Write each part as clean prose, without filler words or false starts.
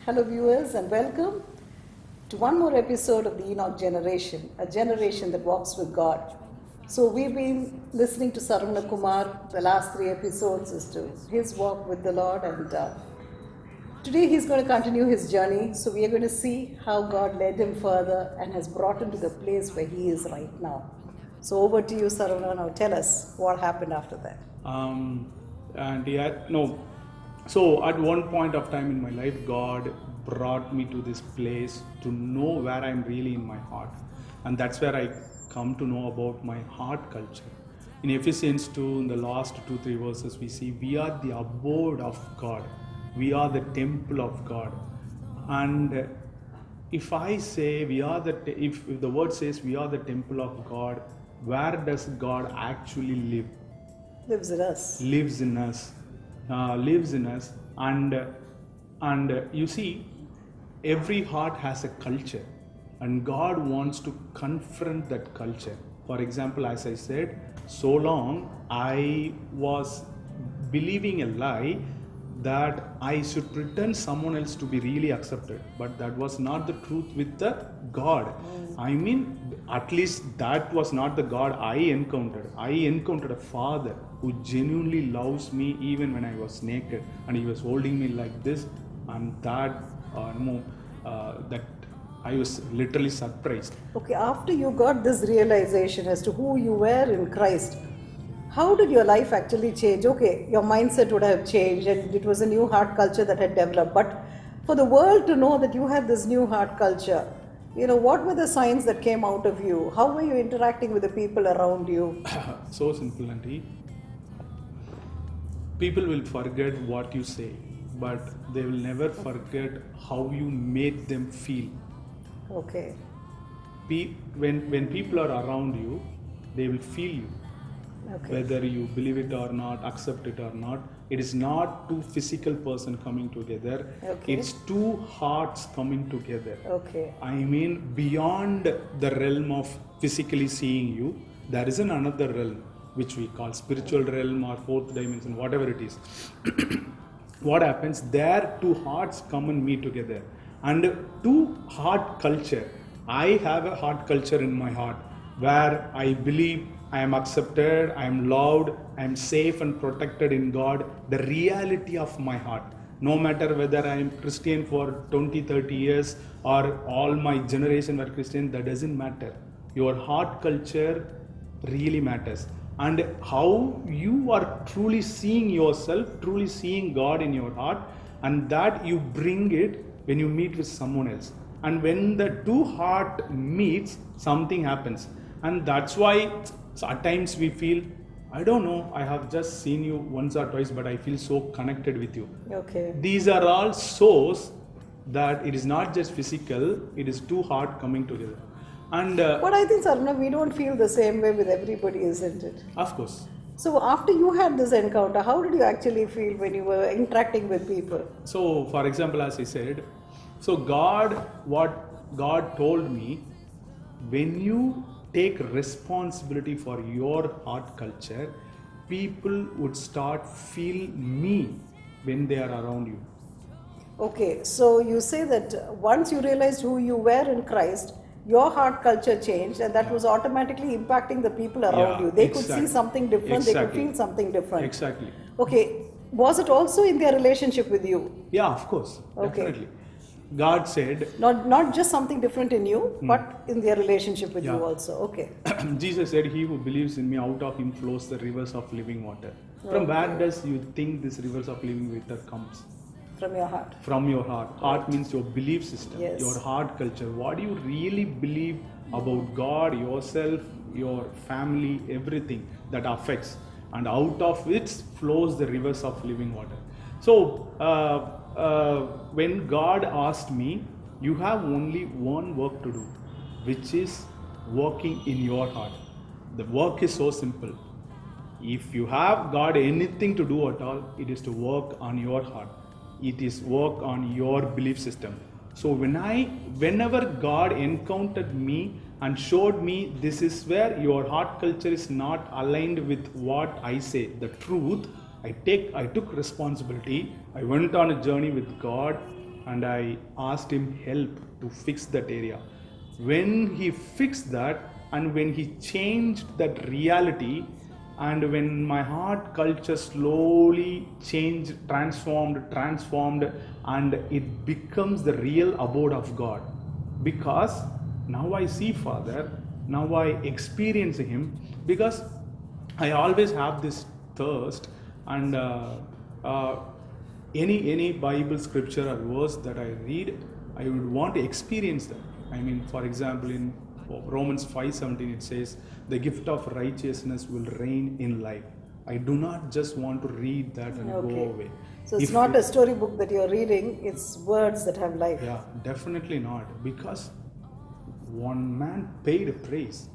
Hello, viewers, and welcome to one more episode of the Enoch Generation, a generation that walks with God. So, we've been listening to Saravana Kumar. The last three episodes is to his walk with the Lord, and today he's going to continue his journey. So, we are going to see how God led him further and has brought him to the place where he is right now. So, over to you, Saravana. Now, tell us what happened after that. So at one point of time in my life, God brought me to this place to know where I'm really in my heart. And that's where I come to know about my heart culture. In Ephesians 2, in the last 2-3 verses, we see we are the abode of God. We are the temple of God. And if I say we are if the word says we are the temple of God, where does God actually live? Lives in us. Lives in us. And you see, every heart has a culture, and God wants to confront that culture. For example, as I said, so long I was believing a lie that I should pretend someone else to be really accepted, but that was not the truth with the God. I mean, at least that was not the God I encountered. I encountered a Father who genuinely loves me even when I was naked, and He was holding me like this, and that I was literally surprised. Okay, after you got this realization as to who you were in Christ, how did your life actually change? Okay, your mindset would have changed and it was a new heart culture that had developed. But for the world to know that you had this new heart culture, what were the signs that came out of you? How were you interacting with the people around you? So simple, Auntie. People will forget what you say, but they will never forget how you made them feel. Okay. When people are around you, they will feel you. Okay. Whether you believe it or not, accept it or not, it is not two physical person coming together. Okay. It's two hearts coming together. Okay. I mean, beyond the realm of physically seeing you, there is another realm which we call spiritual realm or fourth dimension, whatever it is. What happens there? Two hearts come and meet together, and two heart culture. I have a heart culture in my heart where I believe I am accepted, I am loved, I am safe and protected in God, the reality of my heart. No matter whether I am Christian for 20-30 years or all my generation were Christian, that doesn't matter. Your heart culture really matters. And how you are truly seeing yourself, truly seeing God in your heart, and that you bring it when you meet with someone else. And when the two heart meets, something happens. And that's why so at times we feel, I don't know, I have just seen you once or twice, but I feel so connected with you. Okay. These are all shows that it is not just physical, it is two heart coming together. And but I think, Sarna, we don't feel the same way with everybody, isn't it? Of course. So after you had this encounter, how did you actually feel when you were interacting with people? So for example, as I said, so what God told me, when you take responsibility for your heart culture, people would start feel me when they are around you. Okay, so you say that once you realized who you were in Christ, your heart culture changed, and that was automatically impacting the people around you. They could see something different, they could feel something different. Exactly. Okay, was it also in their relationship with you? Yeah, of course. Okay. Definitely. God said, not just something different in you, but in their relationship with you also. Okay. Jesus said, he who believes in me, out of him flows the rivers of living water. From where does you think this rivers of living water comes? From your heart. From your heart. Heart means your belief system, Yes. your heart culture. What do you really believe about God, yourself, your family, everything that affects. And out of which flows the rivers of living water. So, when God asked me, you have only one work to do, which is working in your heart. The work is so simple. If you have got anything to do at all, it is to work on your heart. It is work on your belief system. So whenever God encountered me and showed me this is where your heart culture is not aligned with what I say, the truth, I took responsibility. I went on a journey with God, and I asked him help to fix that area. When he fixed that, and when he changed that reality, and when my heart culture slowly changed, transformed, and it becomes the real abode of God. Because now I see Father, now I experience Him, because I always have this thirst, and uh, any Bible scripture or verse that I read, I would want to experience that. I mean, for example, in Romans 5:17 it says, "The gift of righteousness will reign in life." I do not just want to read that and go away. So it's If not a storybook that you're reading, it's words that have life. Yeah, definitely not. Because one man paid a price,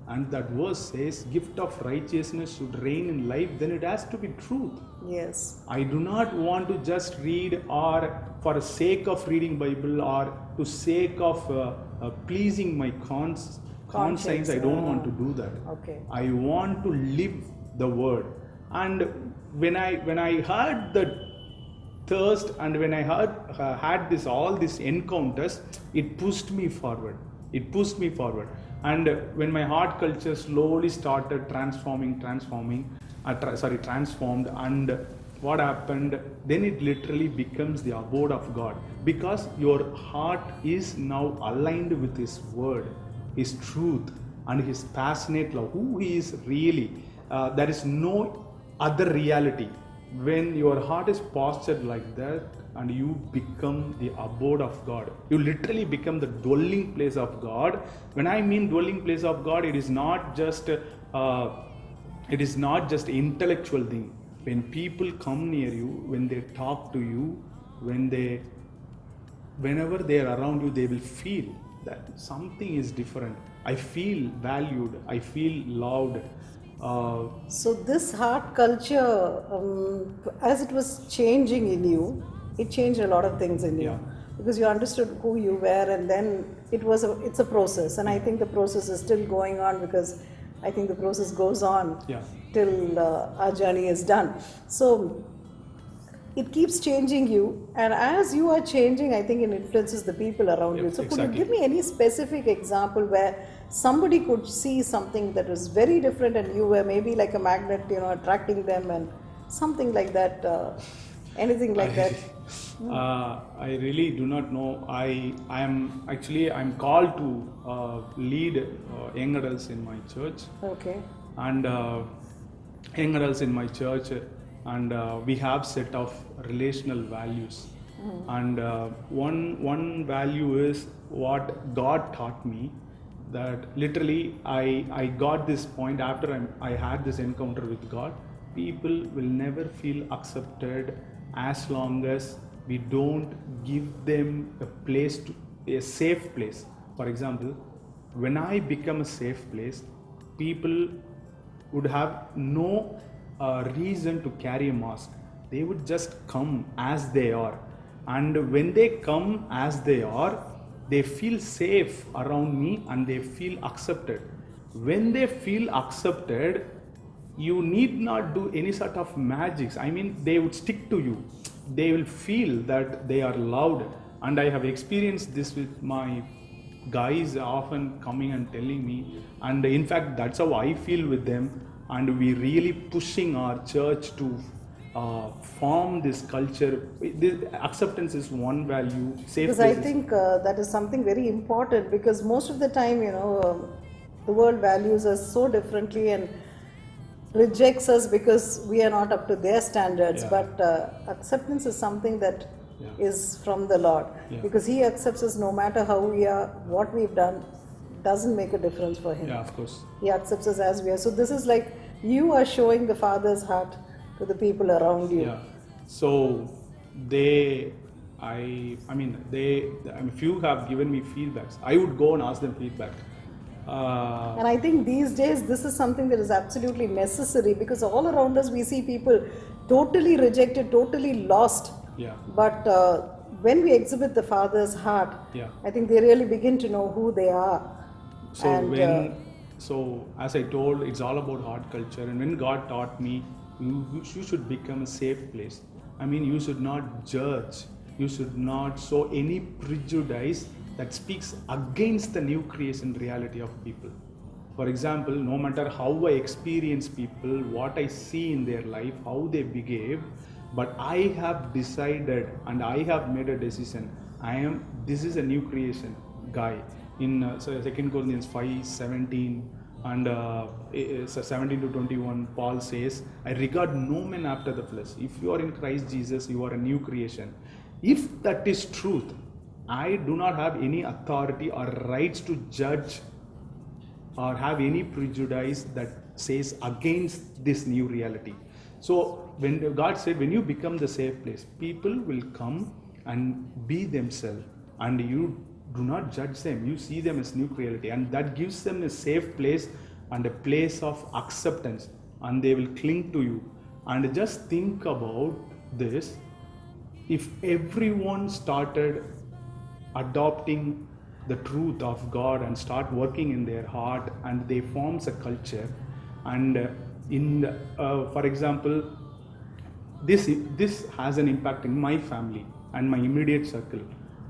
and that verse says, "Gift of righteousness should reign in life," then it has to be truth. Yes. I do not want to just read or for the sake of reading Bible or to sake of pleasing my conscience. I don't want to do that. Okay. I want to live the word. And when I heard the thirst, and when I had all these encounters, it pushed me forward. And when my heart culture slowly started transformed, and what happened, then it literally becomes the abode of God, because your heart is now aligned with His word, His truth, and His passionate love, who He is really. There is no other reality. When your heart is postured like that, and you become the abode of God, you literally become the dwelling place of God. When I mean dwelling place of God, it is not just intellectual thing. When people come near you, when they talk to you, whenever they are around you, they will feel that something is different. I feel valued, I feel loved. So this heart culture, as it was changing in you, it changed a lot of things in you. Yeah. Because you understood who you were, and then it's a process, and I think the process is still going on, because I think the process goes on Yeah. till our journey is done. So it keeps changing you, and as you are changing, I think it influences the people around you. Yep, So could exactly. you give me any specific example where somebody could see something that was very different, and you were maybe like a magnet, attracting them, and something like that, anything like that? I really do not know. I'm called to lead young adults in my church, Okay. and young adults in my church, and we have set of relational values, and one value is what God taught me, that literally I got this point after I had this encounter with God. People will never feel accepted as long as we don't give them a safe place. For example, when I become a safe place, people would have no reason to carry a mask. They would just come as they are, and when they come as they are, they feel safe around me and they feel accepted. When they feel accepted, you need not do any sort of magics. I mean, they would stick to you. They will feel that they are loved, and I have experienced this with my guys often coming and telling me, and in fact that's how I feel with them. And we really pushing our church to form this culture. Acceptance is one value. Safe Because I places. think that is something very important, because most of the time, the world values us so differently and rejects us because we are not up to their standards. Yeah. But acceptance is something that is Yeah. from the Lord, Yeah. because He accepts us no matter how we are, what we've done doesn't make a difference for Him. Yeah, of course. He accepts us as we are. So this is like you are showing the Father's heart to the people around you. Yeah. So if you have given me feedbacks, I would go and ask them feedback. And I think these days this is something that is absolutely necessary, because all around us we see people totally rejected, totally lost. Yeah. But when we exhibit the Father's heart, Yeah. I think they really begin to know who they are. So And, so as I told, it's all about heart culture. And when God taught me, you should become a safe place. I mean, you should not judge. you should not show any prejudice that speaks against the new creation reality of people. For example, no matter how I experience people, what I see in their life, how they behave, but I have decided and I have made a decision. This is a new creation guy. In 2 Corinthians 5:17 and 17 to 21, Paul says, I regard no man after the flesh. If you are in Christ Jesus, you are a new creation. If that is truth, I do not have any authority or rights to judge or have any prejudice that says against this new reality. So when God said, when you become the safe place, people will come and be themselves, and you do not judge them, you see them as new reality, and that gives them a safe place and a place of acceptance, and they will cling to you. And just think about this, if everyone started adopting the truth of God and start working in their heart, and they forms a culture, and for example, this has an impact in my family and my immediate circle,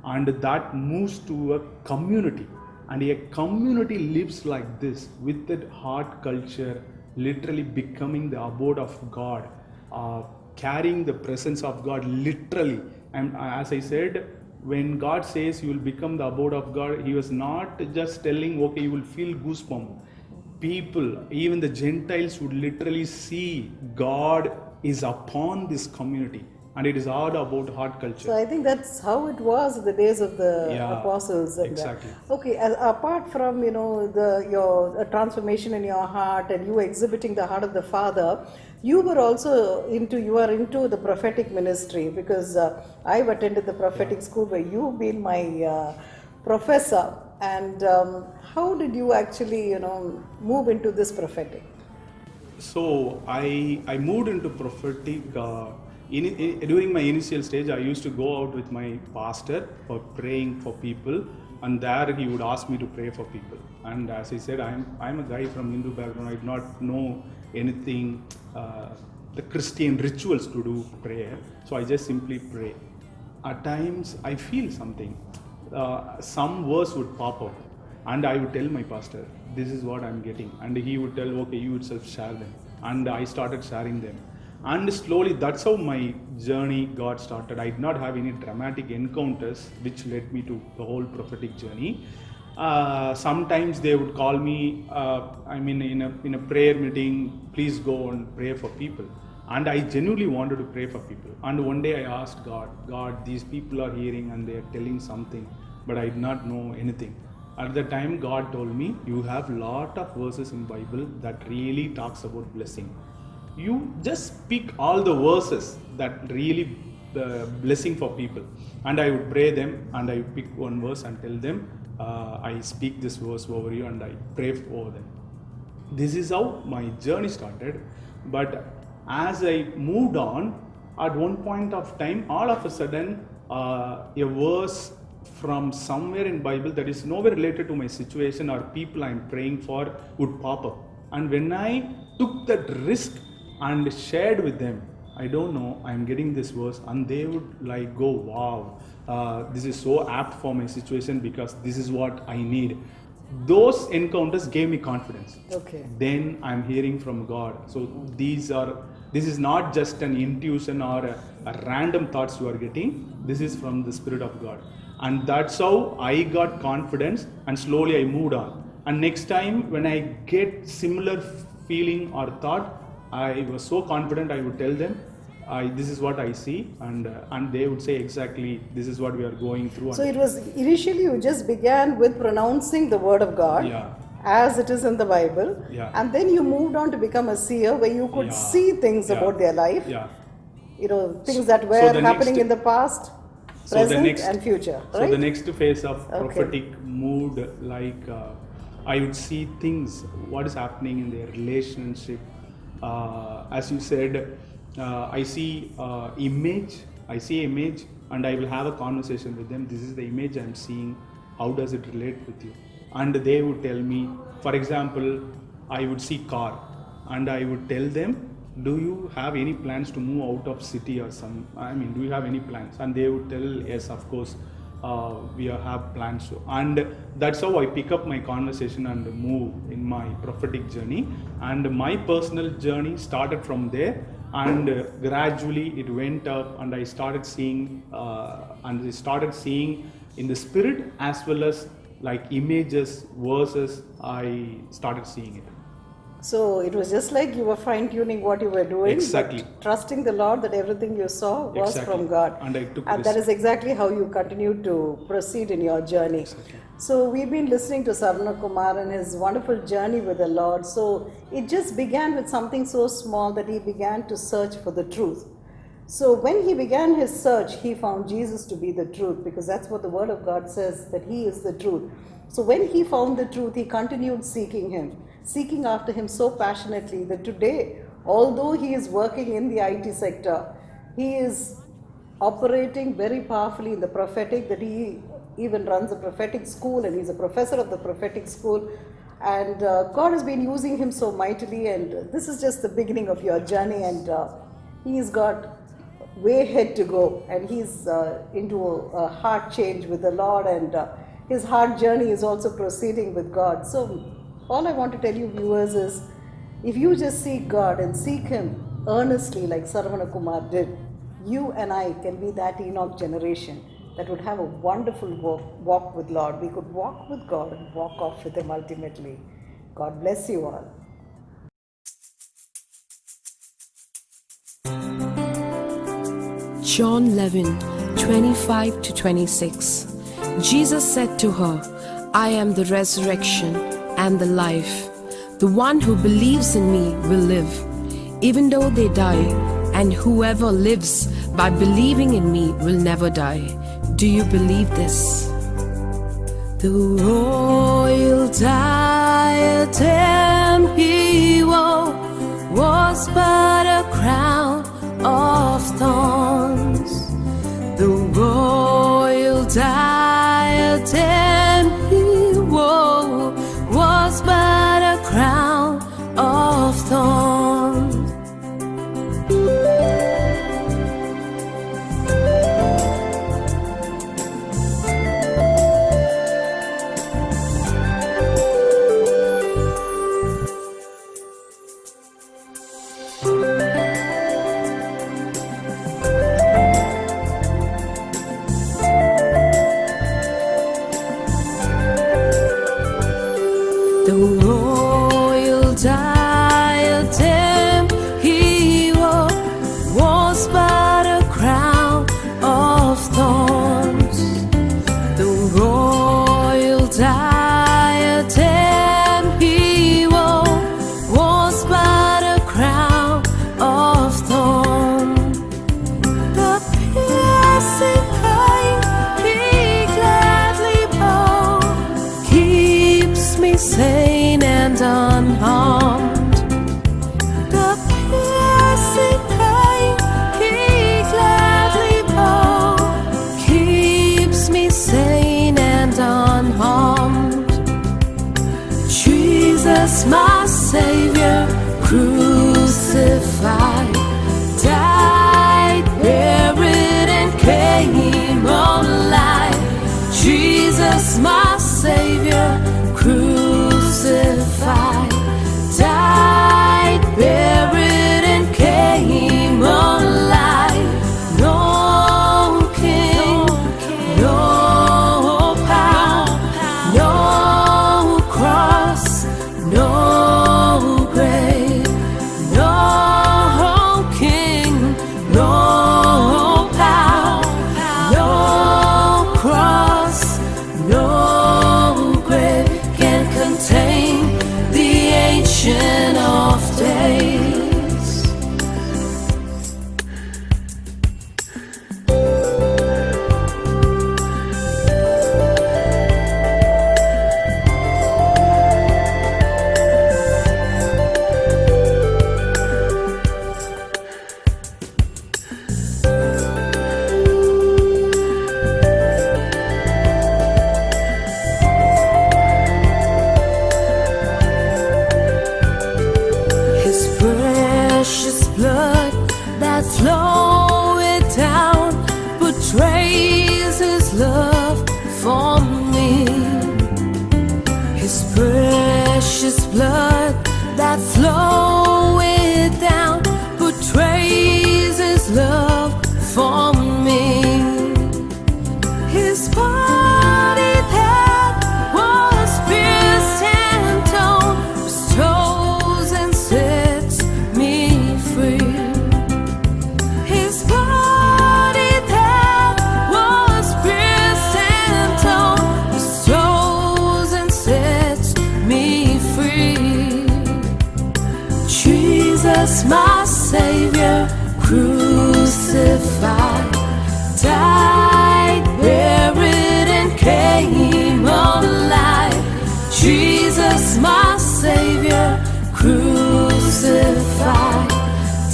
and that moves to a community, and a community lives like this with that heart culture, literally becoming the abode of God, carrying the presence of God literally. And as I said, when God says you will become the abode of God, He was not just telling, okay, you will feel goosebumps. People, even the Gentiles, would literally see God is upon this community, and it is all about heart culture. So I think that's how it was in the days of the apostles. And exactly. Okay, apart from your transformation in your heart and you exhibiting the heart of the Father, you were also into the prophetic ministry, because I've attended the prophetic school where you've been my professor. And how did you actually move into this prophetic? So I moved into prophetic. During my initial stage, I used to go out with my pastor for praying for people, and there he would ask me to pray for people. And as I said, I'm a guy from Hindu background. I did not know anything, the Christian rituals to do prayer. So I just simply pray. At times I feel something, some verse would pop up, and I would tell my pastor, this is what I'm getting, and he would tell, okay, you yourself share them, and I started sharing them. And slowly, that's how my journey got started. I did not have any dramatic encounters which led me to the whole prophetic journey. Sometimes they would call me, in a prayer meeting, please go and pray for people. And I genuinely wanted to pray for people. And one day I asked God, these people are hearing and they are telling something, but I did not know anything. At the time, God told me, you have lot of verses in Bible that really talks about blessing. You just speak all the verses that really blessing for people. And I would pray them, and I would pick one verse and tell them, I speak this verse over you, and I pray over them. This is how my journey started. But as I moved on, at one point of time, all of a sudden, a verse from somewhere in Bible that is nowhere related to my situation or people I'm praying for would pop up. And when I took that risk and shared with them, I don't know, I'm getting this verse, and they would go, wow, this is so apt for my situation because this is what I need. Those encounters gave me confidence. Okay. Then I'm hearing from God. So this is not just an intuition or a random thoughts you are getting. This is from the Spirit of God. And that's how I got confidence, and slowly I moved on. And next time when I get similar feeling or thought, I was so confident, I would tell them, this is what I see, and they would say exactly, this is what we are going through. So it was initially you just began with pronouncing the word of God as it is in the Bible, and then you moved on to become a seer where you could see things about their life, things that were happening in the past, present and future. Right? So the next phase of prophetic moved I would see things, what is happening in their relationship. As you said, I see image, and I will have a conversation with them. This is the image I'm seeing. How does it relate with you? And they would tell me, for example, I would see car, and I would tell them, do you have any plans to move out of city or some, I mean, do you have any plans? And they would tell, yes, of course, we have plans to. And that's how I pick up my conversation and move in my prophetic journey. And my personal journey started from there, and gradually it went up, and I started seeing in the spirit as well as like images, verses, I started seeing it. So it was just like you were fine tuning what you were doing, Exactly. but trusting the Lord that everything you saw was Exactly. from God. And I took And this. that is exactly how you continue to proceed in your journey. Exactly. So we've been listening to Saravana Kumar and his wonderful journey with the Lord. So it just began with something so small that he began to search for the truth. So when he began his search, he found Jesus to be the truth, because that's what the Word of God says, that he is the truth. So when he found the truth, he continued seeking him, seeking after him so passionately that today, although he is working in the IT sector, he is operating very powerfully in the prophetic, that he even runs a prophetic school and he's a professor of the prophetic school. And God has been using him so mightily, and this is just the beginning of your journey, and he's got way ahead to go, and he's into a heart change with the Lord, and his heart journey is also proceeding with God. So all I want to tell you viewers is, if you just seek God and seek him earnestly like Saravana Kumar did, you and I can be that Enoch generation that would have a wonderful walk with Lord. We could walk with God and walk off with him ultimately. God bless you all. John 11:25-26. Jesus said to her, I am the resurrection and the life. The one who believes in me will live, even though they die, and whoever lives by believing in me will never die. Do you believe this? The royal diadem he wore was but a crown of thorns. The royal diadem he wore was but a crown of thorns. blood that flowed down portrays his love for me. His body that was pierced and torn restores and sets me free. His body that was pierced and torn restores and sets me free. Jesus, my Savior, crucified, died, buried, and came alive. Jesus, my Savior, crucified,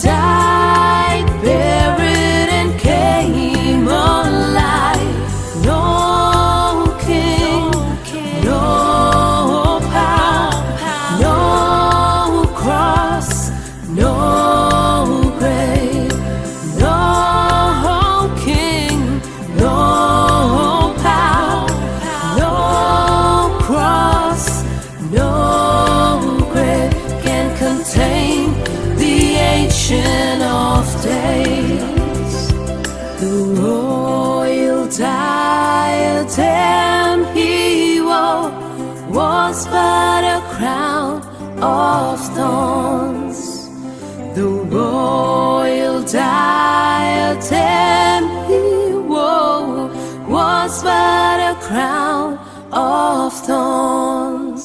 died, buried, and came alive. No king, no power, no cross, no grave, no king, no power, no cross, no grave can contain the Ancient of Days. The royal diadem he wore was but a crown of thorns. The royal diadem he wore was but a crown of thorns.